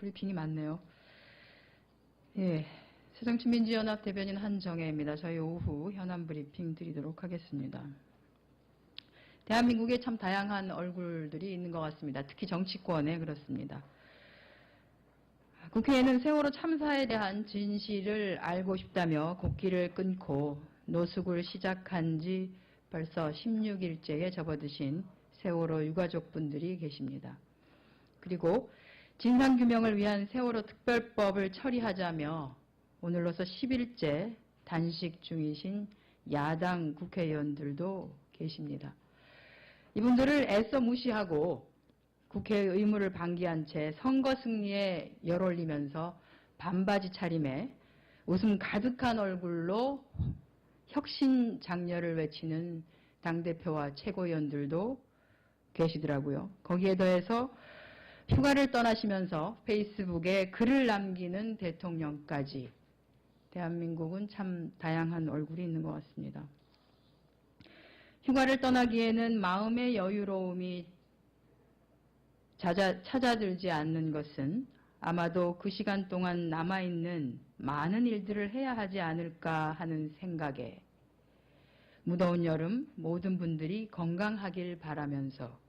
브리핑이 많네요. 예, 새정치민주연합 대변인 한정혜입니다. 저희 오후 현안 브리핑 드리도록 하겠습니다. 대한민국에 참 다양한 얼굴들이 있는 것 같습니다. 특히 정치권에 그렇습니다. 국회에는 세월호 참사에 대한 진실을 알고 싶다며 국기를 끊고 노숙을 시작한 지 벌써 16일째에 접어드신 세월호 유가족분들이 계십니다. 그리고 진상규명을 위한 세월호 특별법을 처리하자며 오늘로서 10일째 단식 중이신 야당 국회의원들도 계십니다. 이분들을 애써 무시하고 국회의 의무를 방기한 채 선거 승리에 열올리면서 반바지 차림에 웃음 가득한 얼굴로 혁신 장려를 외치는 당대표와 최고위원들도 계시더라고요. 거기에 더해서 휴가를 떠나시면서 페이스북에 글을 남기는 대통령까지 대한민국은 참 다양한 얼굴이 있는 것 같습니다. 휴가를 떠나기에는 마음의 여유로움이 찾아들지 않는 것은 아마도 그 시간 동안 남아있는 많은 일들을 해야 하지 않을까 하는 생각에 무더운 여름 모든 분들이 건강하길 바라면서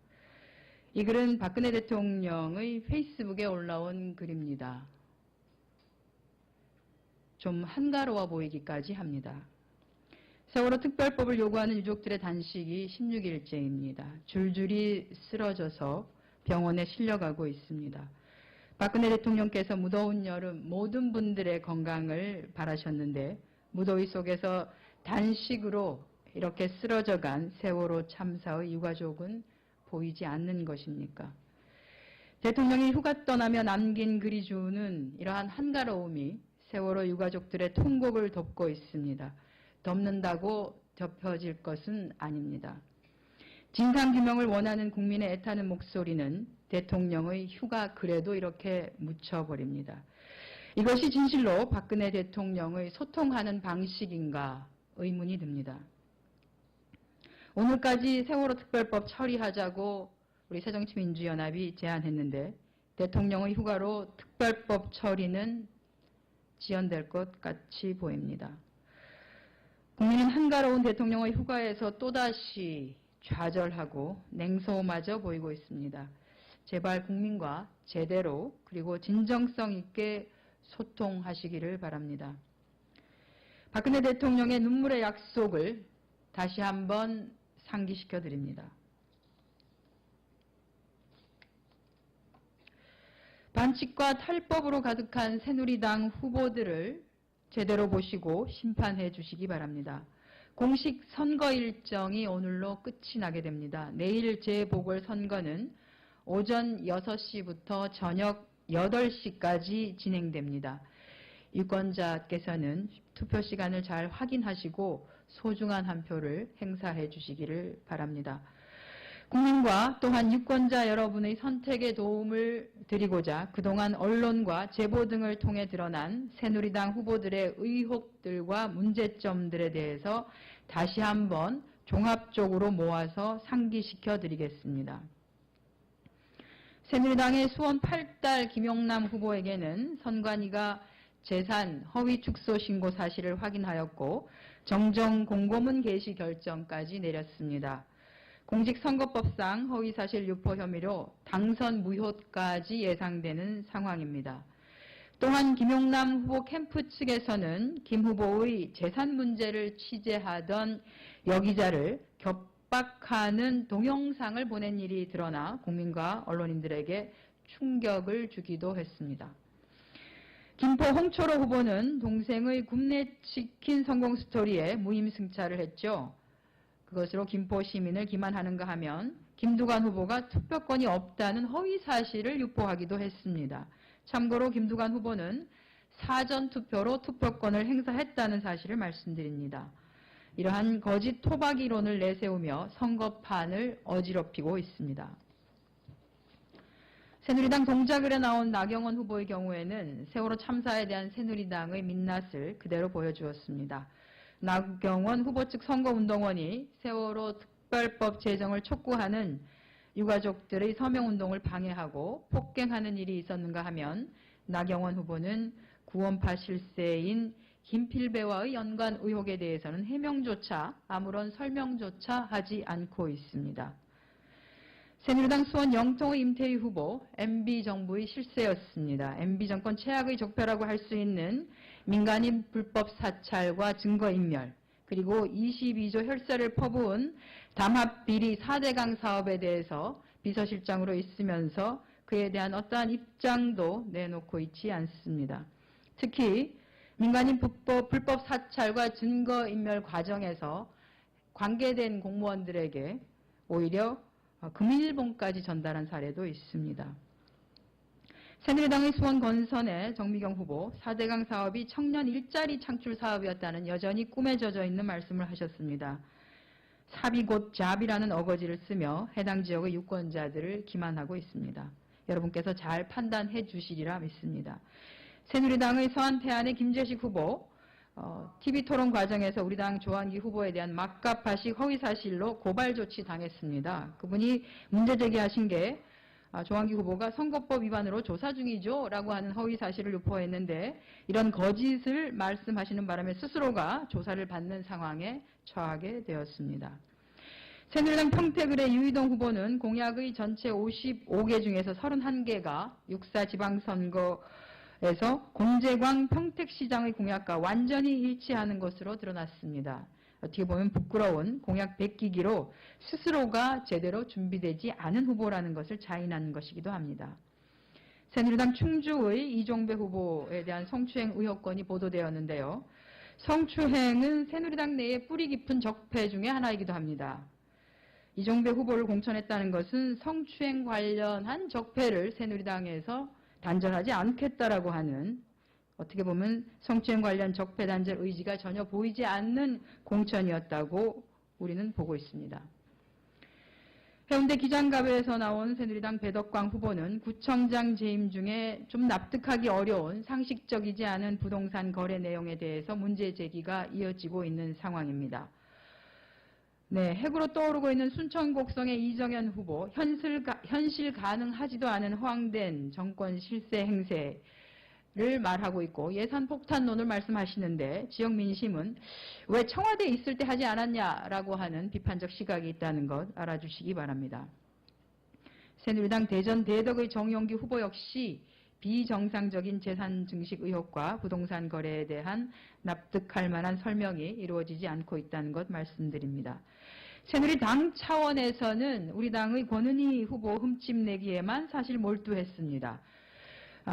이 글은 박근혜 대통령의 페이스북에 올라온 글입니다. 좀 한가로워 보이기까지 합니다. 세월호 특별법을 요구하는 유족들의 단식이 16일째입니다. 줄줄이 쓰러져서 병원에 실려가고 있습니다. 박근혜 대통령께서 무더운 여름 모든 분들의 건강을 바라셨는데 무더위 속에서 단식으로 이렇게 쓰러져간 세월호 참사의 유가족은 보이지 않는 것입니까? 대통령이 휴가 떠나며 남긴 글이 주는 이러한 한가로움이 세월호 유가족들의 통곡을 덮고 있습니다. 덮는다고 덮여질 것은 아닙니다. 진상규명을 원하는 국민의 애타는 목소리는 대통령의 휴가 글에도 이렇게 묻혀버립니다. 이것이 진실로 박근혜 대통령의 소통하는 방식인가 의문이 듭니다. 오늘까지 세월호 특별법 처리하자고 우리 새정치민주연합이 제안했는데 대통령의 휴가로 특별법 처리는 지연될 것 같이 보입니다. 국민은 한가로운 대통령의 휴가에서 또다시 좌절하고 냉소마저 보이고 있습니다. 제발 국민과 제대로 그리고 진정성 있게 소통하시기를 바랍니다. 박근혜 대통령의 눈물의 약속을 다시 한번 상기시켜 드립니다. 반칙과 탈법으로 가득한 새누리당 후보들을 제대로 보시고 심판해 주시기 바랍니다. 공식 선거 일정이 오늘로 끝이 나게 됩니다. 내일 재보궐선거는 오전 6시부터 저녁 8시까지 진행됩니다. 유권자께서는 투표 시간을 잘 확인하시고 소중한 한 표를 행사해 주시기를 바랍니다. 국민과 또한 유권자 여러분의 선택에 도움을 드리고자 그동안 언론과 제보 등을 통해 드러난 새누리당 후보들의 의혹들과 문제점들에 대해서 다시 한번 종합적으로 모아서 상기시켜 드리겠습니다. 새누리당의 수원 8달 김용남 후보에게는 선관위가 재산 허위 축소 신고 사실을 확인하였고 정정 공고문 게시 결정까지 내렸습니다. 공직선거법상 허위사실 유포 혐의로 당선 무효까지 예상되는 상황입니다. 또한 김용남 후보 캠프 측에서는 김 후보의 재산 문제를 취재하던 여기자를 협박하는 동영상을 보낸 일이 드러나 국민과 언론인들에게 충격을 주기도 했습니다. 김포 홍철호 후보는 동생의 굽네치킨 성공 스토리에 무임승차를 했죠. 그것으로 김포 시민을 기만하는가 하면 김두관 후보가 투표권이 없다는 허위 사실을 유포하기도 했습니다. 참고로 김두관 후보는 사전투표로 투표권을 행사했다는 사실을 말씀드립니다. 이러한 거짓 토박 이론을 내세우며 선거판을 어지럽히고 있습니다. 새누리당 동작을에 나온 나경원 후보의 경우에는 세월호 참사에 대한 새누리당의 민낯을 그대로 보여주었습니다. 나경원 후보 측 선거운동원이 세월호 특별법 제정을 촉구하는 유가족들의 서명운동을 방해하고 폭행하는 일이 있었는가 하면 나경원 후보는 구원파 실세인 김필배와의 연관 의혹에 대해서는 해명조차 아무런 설명조차 하지 않고 있습니다. 새누리당 수원 영통의 임태희 후보, MB정부의 실세였습니다. MB정권 최악의 적폐라고 할 수 있는 민간인 불법 사찰과 증거인멸, 그리고 22조 혈세를 퍼부은 담합비리 4대강 사업에 대해서 비서실장으로 있으면서 그에 대한 어떠한 입장도 내놓고 있지 않습니다. 특히 민간인 불법 사찰과 증거인멸 과정에서 관계된 공무원들에게 오히려 금일봉까지 전달한 사례도 있습니다. 새누리당의 수원 건선의 정미경 후보, 4대강 사업이 청년 일자리 창출 사업이었다는 여전히 꿈에 젖어 있는 말씀을 하셨습니다. 삽이 곧 잡이라는 어거지를 쓰며 해당 지역의 유권자들을 기만하고 있습니다. 여러분께서 잘 판단해 주시리라 믿습니다. 새누리당의 서안태안의 김재식 후보, TV토론 과정에서 우리 당 조한기 후보에 대한 막가파식 허위사실로 고발 조치 당했습니다. 그분이 문제 제기하신 게 조한기 후보가 선거법 위반으로 조사 중이죠 라고 하는 허위사실을 유포했는데 이런 거짓을 말씀하시는 바람에 스스로가 조사를 받는 상황에 처하게 되었습니다. 새누리당 평택을의 유희동 후보는 공약의 전체 55개 중에서 31개가 6.4 지방선거 에서 공재광 평택시장의 공약과 완전히 일치하는 것으로 드러났습니다. 어떻게 보면 부끄러운 공약 베끼기로 스스로가 제대로 준비되지 않은 후보라는 것을 자인하는 것이기도 합니다. 새누리당 충주의 이종배 후보에 대한 성추행 의혹건이 보도되었는데요. 성추행은 새누리당 내에 뿌리 깊은 적폐 중에 하나이기도 합니다. 이종배 후보를 공천했다는 것은 성추행 관련한 적폐를 새누리당에서 단절하지 않겠다라고 하는, 어떻게 보면 성추행 관련 적폐 단절 의지가 전혀 보이지 않는 공천이었다고 우리는 보고 있습니다. 해운대 기장갑에서 나온 새누리당 배덕광 후보는 구청장 재임 중에 좀 납득하기 어려운 상식적이지 않은 부동산 거래 내용에 대해서 문제 제기가 이어지고 있는 상황입니다. 네, 핵으로 떠오르고 있는 순천 곡성의 이정현 후보, 현실 가능하지도 않은 허황된 정권 실세 행세를 말하고 있고 예산 폭탄론을 말씀하시는데 지역 민심은 왜 청와대에 있을 때 하지 않았냐라고 하는 비판적 시각이 있다는 것 알아주시기 바랍니다. 새누리당 대전 대덕의 정용기 후보 역시 비정상적인 재산 증식 의혹과 부동산 거래에 대한 납득할 만한 설명이 이루어지지 않고 있다는 것 말씀드립니다. 새누리당 차원에서는 우리 당의 권은희 후보 흠집내기에만 사실 몰두했습니다.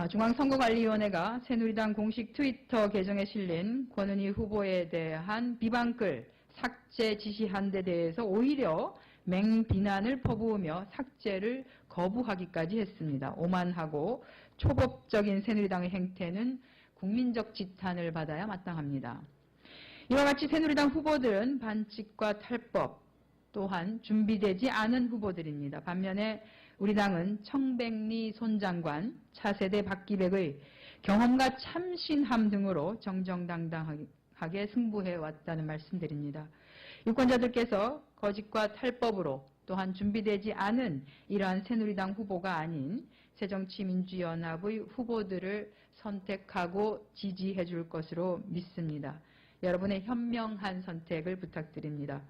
중앙선거관리위원회가 새누리당 공식 트위터 계정에 실린 권은희 후보에 대한 비방글 삭제 지시한 데 대해서 오히려 맹비난을 퍼부으며 삭제를 거부하기까지 했습니다. 오만하고 초법적인 새누리당의 행태는 국민적 지탄을 받아야 마땅합니다. 이와 같이 새누리당 후보들은 반칙과 탈법 또한 준비되지 않은 후보들입니다. 반면에 우리 당은 청백리 손 장관, 차세대 박기백의 경험과 참신함 등으로 정정당당하게 승부해왔다는 말씀드립니다. 유권자들께서 거짓과 탈법으로 또한 준비되지 않은 이러한 새누리당 후보가 아닌 새정치민주연합의 후보들을 선택하고 지지해 줄 것으로 믿습니다. 여러분의 현명한 선택을 부탁드립니다.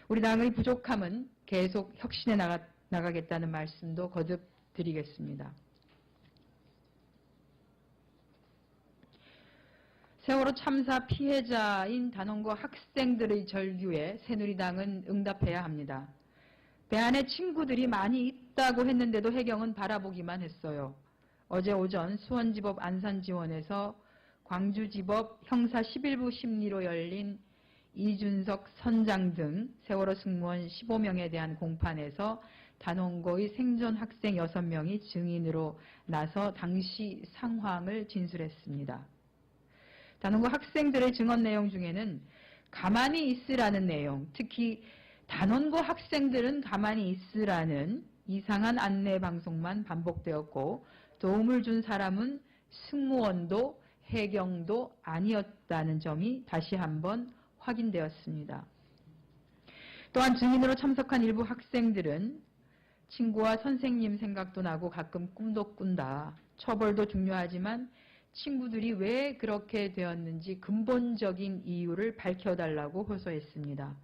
우리 당의 부족함은 계속 혁신해 나가겠다는 말씀도 거듭 드리겠습니다. 세월호 참사 피해자인 단원고 학생들의 절규에 새누리당은 응답해야 합니다. 배 안에 친구들이 많이 있다고 했는데도 해경은 바라보기만 했어요. 어제 오전 수원지법 안산지원에서 광주지법 형사 11부 심리로 열린 이준석 선장 등 세월호 승무원 15명에 대한 공판에서 단원고의 생존 학생 6명이 증인으로 나서 당시 상황을 진술했습니다. 단원고 학생들의 증언 내용 중에는 가만히 있으라는 내용, 특히 단원고 학생들은 가만히 있으라는 이상한 안내 방송만 반복되었고 도움을 준 사람은 승무원도 해경도 아니었다는 점이 다시 한번 확인되었습니다. 또한 증인으로 참석한 일부 학생들은 친구와 선생님 생각도 나고 가끔 꿈도 꾼다. 처벌도 중요하지만 친구들이 왜 그렇게 되었는지 근본적인 이유를 밝혀달라고 호소했습니다.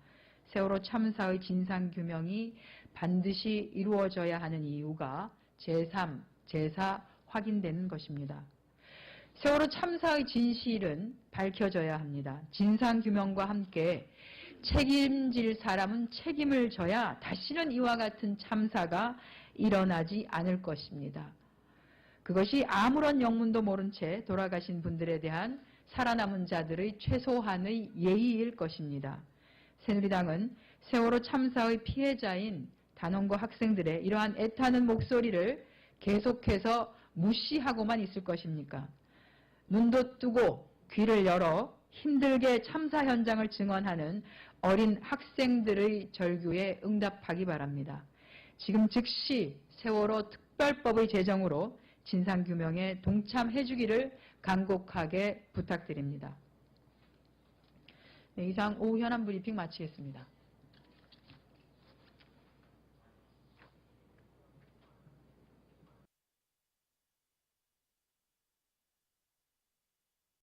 세월호 참사의 진상규명이 반드시 이루어져야 하는 이유가 제3, 제4 확인되는 것입니다. 세월호 참사의 진실은 밝혀져야 합니다. 진상규명과 함께 책임질 사람은 책임을 져야 다시는 이와 같은 참사가 일어나지 않을 것입니다. 그것이 아무런 영문도 모른 채 돌아가신 분들에 대한 살아남은 자들의 최소한의 예의일 것입니다. 새누리당은 세월호 참사의 피해자인 단원고 학생들의 이러한 애타는 목소리를 계속해서 무시하고만 있을 것입니까? 눈도 뜨고 귀를 열어 힘들게 참사 현장을 증언하는 어린 학생들의 절규에 응답하기 바랍니다. 지금 즉시 세월호 특별법의 제정으로 진상규명에 동참해 주기를 간곡하게 부탁드립니다. 네, 이상 오후 현안 브리핑 마치겠습니다.